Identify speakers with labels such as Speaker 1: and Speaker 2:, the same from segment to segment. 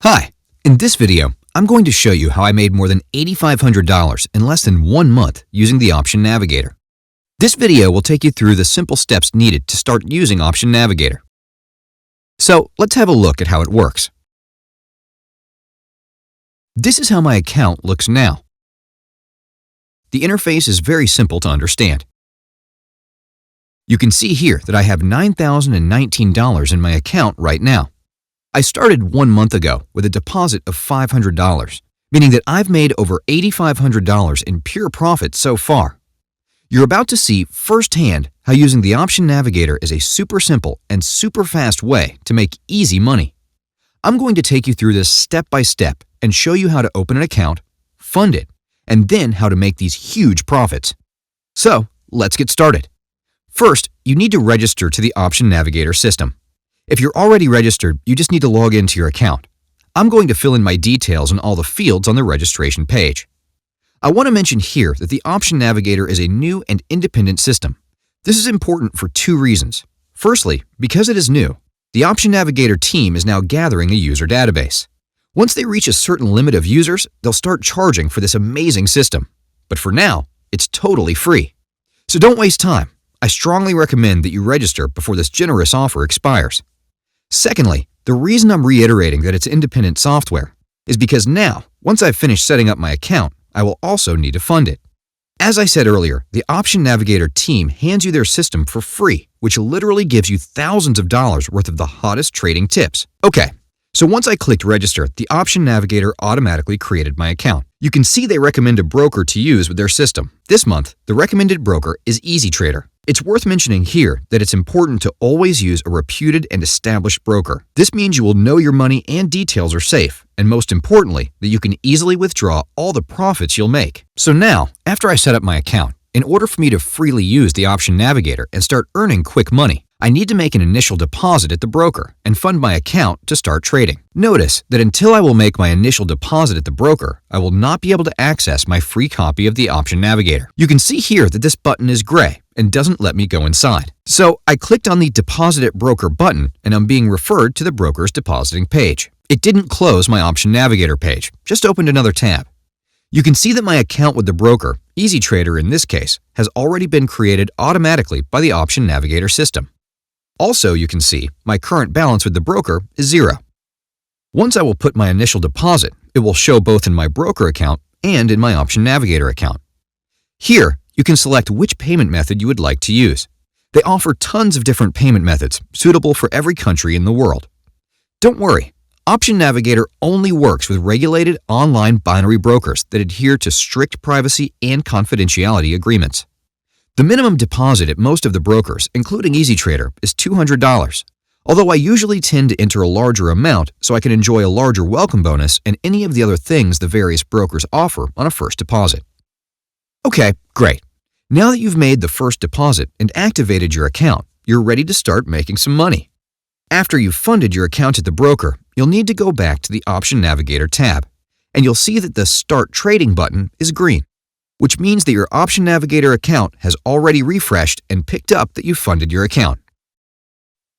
Speaker 1: Hi, in this video, I'm going to show you how I made more than $8,500 in less than 1 month using the Optionavigator. This video will take you through the simple steps needed to start using Optionavigator. So let's have a look at how it works. This is how my account looks now. The interface is very simple to understand. You can see here that I have $9,019 in my account right now. I started 1 month ago with a deposit of $500, meaning that I've made over $8,500 in pure profit so far. You're about to see firsthand how using the Optionavigator is a super simple and super fast way to make easy money. I'm going to take you through this step by step and show you how to open an account, fund it, and then how to make these huge profits. So let's get started. First, you need to register to the Optionavigator system. If you're already registered, you just need to log into your account. I'm going to fill in my details on all the fields on the registration page. I want to mention here that the Optionavigator is a new and independent system. This is important for 2 reasons. Firstly, because it is new, the Optionavigator team is now gathering a user database. Once they reach a certain limit of users, they'll start charging for this amazing system. But for now, it's totally free. So don't waste time. I strongly recommend that you register before this generous offer expires. Secondly, the reason I'm reiterating that it's independent software is because now, once I've finished setting up my account, I will also need to fund it. As I said earlier, the Optionavigator team hands you their system for free, which literally gives you thousands of dollars worth of the hottest trading tips. Okay, so once I clicked register, the Optionavigator automatically created my account. You can see they recommend a broker to use with their system. This month, the recommended broker is EZTrader. It's worth mentioning here that it's important to always use a reputed and established broker. This means you will know your money and details are safe, and most importantly, that you can easily withdraw all the profits you'll make. So now, after I set up my account, in order for me to freely use the Optionavigator and start earning quick money, I need to make an initial deposit at the broker and fund my account to start trading. Notice that until I will make my initial deposit at the broker, I will not be able to access my free copy of the Optionavigator. You can see here that this button is gray and doesn't let me go inside. So I clicked on the Deposit at Broker button and I'm being referred to the broker's depositing page. It didn't close my Optionavigator page, just opened another tab. You can see that my account with the broker, EZTrader in this case, has already been created automatically by the Optionavigator system. Also, you can see my current balance with the broker is 0. Once I will put my initial deposit, it will show both in my broker account and in my Optionavigator account. Here, you can select which payment method you would like to use. They offer tons of different payment methods suitable for every country in the world. Don't worry, Optionavigator only works with regulated online binary brokers that adhere to strict privacy and confidentiality agreements. The minimum deposit at most of the brokers, including EZTrader, is $200, although I usually tend to enter a larger amount so I can enjoy a larger welcome bonus and any of the other things the various brokers offer on a first deposit. Okay, great. Now that you've made the first deposit and activated your account, you're ready to start making some money. After you've funded your account at the broker, you'll need to go back to the Optionavigator tab, and you'll see that the Start Trading button is green, which means that your Optionavigator account has already refreshed and picked up that you funded your account.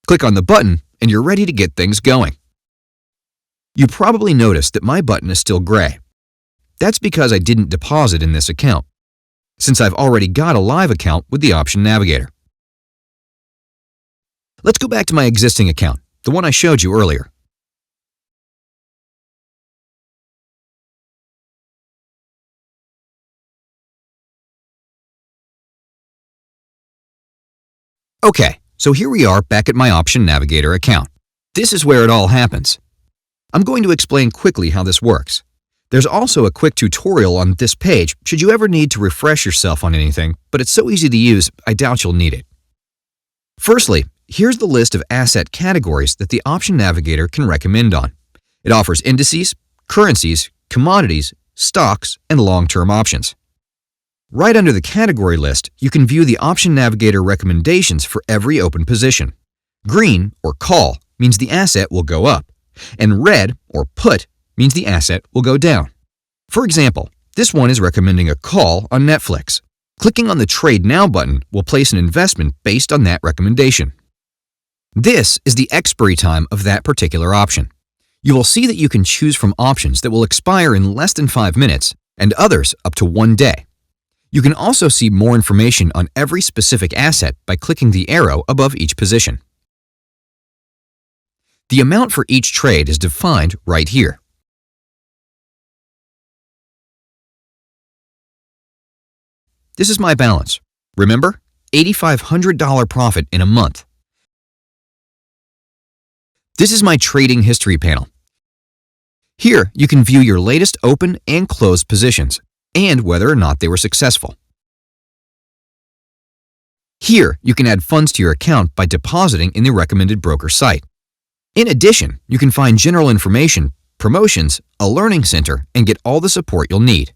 Speaker 1: Click on the button and you're ready to get things going. You probably noticed that my button is still gray. That's because I didn't deposit in this account, since I've already got a live account with the Optionavigator. Let's go back to my existing account, the one I showed you earlier. Okay, so here we are back at my Optionavigator account. This is where it all happens. I'm going to explain quickly how this works. There's also a quick tutorial on this page should you ever need to refresh yourself on anything, but it's so easy to use, I doubt you'll need it. Firstly, here's the list of asset categories that the Optionavigator can recommend on. It offers indices, currencies, commodities, stocks, and long-term options. Right under the category list, you can view the Optionavigator recommendations for every open position. Green, or call, means the asset will go up, and red, or put, means the asset will go down. For example, this one is recommending a call on Netflix. Clicking on the Trade Now button will place an investment based on that recommendation. This is the expiry time of that particular option. You will see that you can choose from options that will expire in less than 5 minutes and others up to 1 day. You can also see more information on every specific asset by clicking the arrow above each position. The amount for each trade is defined right here. This is my balance. Remember, $8,500 profit in a month. This is my trading history panel. Here, you can view your latest open and closed positions and whether or not they were successful. Here, you can add funds to your account by depositing in the recommended broker site. In addition, you can find general information, promotions, a learning center, and get all the support you'll need.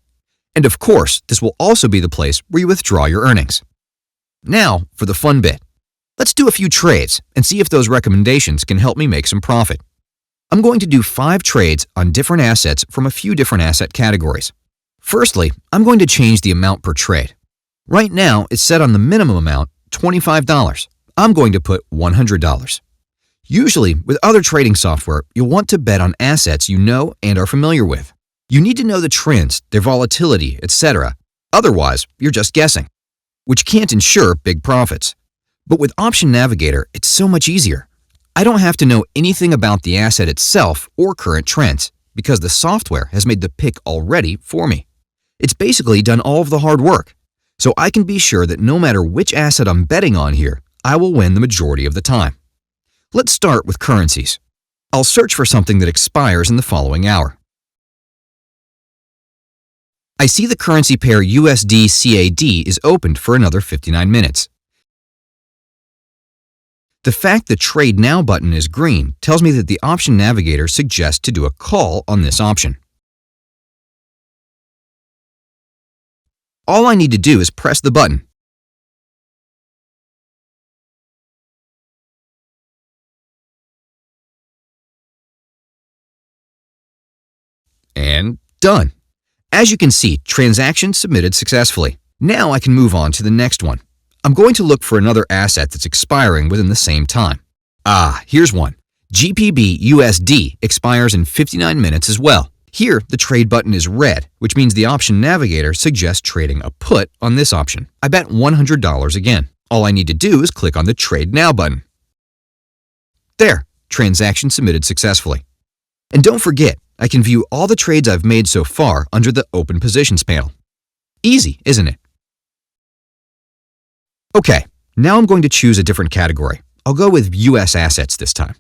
Speaker 1: And of course, this will also be the place where you withdraw your earnings. Now, for the fun bit. Let's do a few trades and see if those recommendations can help me make some profit. I'm going to do 5 trades on different assets from a few different asset categories. Firstly, I'm going to change the amount per trade. Right now, it's set on the minimum amount, $25. I'm going to put $100. Usually, with other trading software, you'll want to bet on assets you know and are familiar with. You need to know the trends, their volatility, etc. Otherwise, you're just guessing, which can't ensure big profits. But with Optionavigator, it's so much easier. I don't have to know anything about the asset itself or current trends because the software has made the pick already for me. It's basically done all of the hard work, so I can be sure that no matter which asset I'm betting on here, I will win the majority of the time. Let's start with currencies. I'll search for something that expires in the following hour. I see the currency pair USD-CAD is opened for another 59 minutes. The fact the Trade Now button is green tells me that the Optionavigator suggests to do a call on this option. All I need to do is press the button. And done. As you can see, transaction submitted successfully. Now I can move on to the next one. I'm going to look for another asset that's expiring within the same time. Here's one. GBP USD expires in 59 minutes as well. Here, the trade button is red, which means the Optionavigator suggests trading a put on this option. I bet $100 again. All I need to do is click on the Trade Now button. There, transaction submitted successfully. And don't forget, I can view all the trades I've made so far under the Open Positions panel. Easy, isn't it? Okay, now I'm going to choose a different category. I'll go with US assets this time.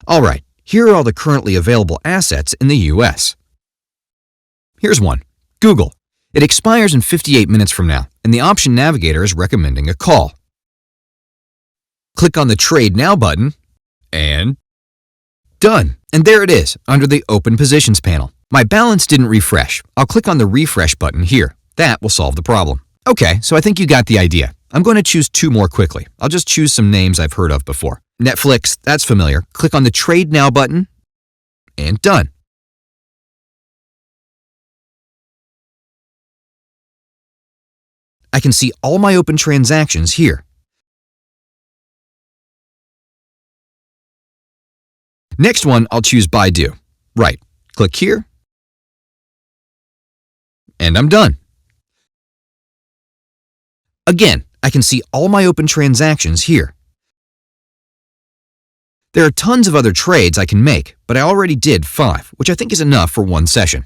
Speaker 1: All right, here are all the currently available assets in the US. Here's one, Google. It expires in 58 minutes from now, and the Optionavigator is recommending a call. Click on the Trade Now button, and done. And there it is, under the Open Positions panel. My balance didn't refresh. I'll click on the Refresh button here. That will solve the problem. Okay, so I think you got the idea. I'm going to choose 2 more quickly. I'll just choose some names I've heard of before. Netflix, that's familiar. Click on the Trade Now button, and done. I can see all my open transactions here. Next one, I'll choose Baidu. Right, click here, and I'm done. Again, I can see all my open transactions here. There are tons of other trades I can make, but I already did 5, which I think is enough for one session.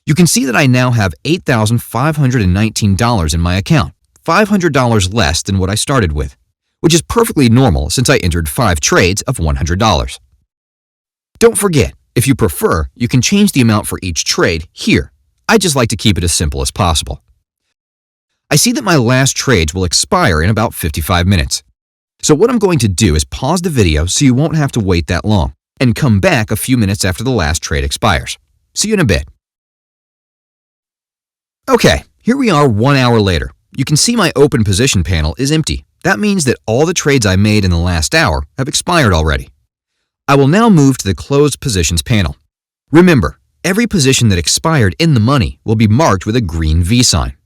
Speaker 1: You can see that I now have $8,519 in my account, $500 less than what I started with, which is perfectly normal since I entered 5 trades of $100. Don't forget, if you prefer, you can change the amount for each trade here. I just like to keep it as simple as possible. I see that my last trades will expire in about 55 minutes. So what I'm going to do is pause the video so you won't have to wait that long, and come back a few minutes after the last trade expires. See you in a bit. Okay, here we are 1 hour later. You can see my open position panel is empty. That means that all the trades I made in the last hour have expired already. I will now move to the closed positions panel. Remember, every position that expired in the money will be marked with a green V sign.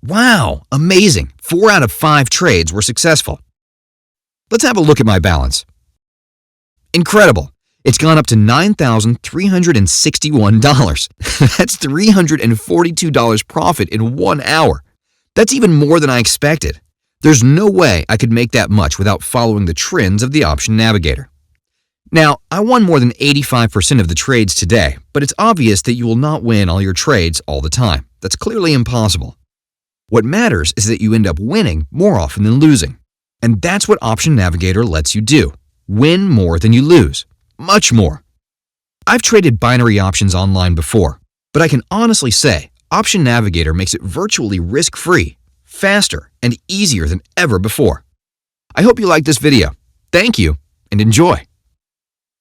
Speaker 1: Wow, amazing! 4 out of 5 trades were successful. Let's have a look at my balance. Incredible! It's gone up to $9,361. That's $342 profit in 1 hour. That's even more than I expected. There's no way I could make that much without following the trends of the Option Navigator. Now, I won more than 85% of the trades today, but it's obvious that you will not win all your trades all the time. That's clearly impossible. What matters is that you end up winning more often than losing. And that's what Option Navigator lets you do. Win more than you lose. Much more. I've traded binary options online before, but I can honestly say Option Navigator makes it virtually risk-free, faster, and easier than ever before. I hope you liked this video. Thank you, and enjoy.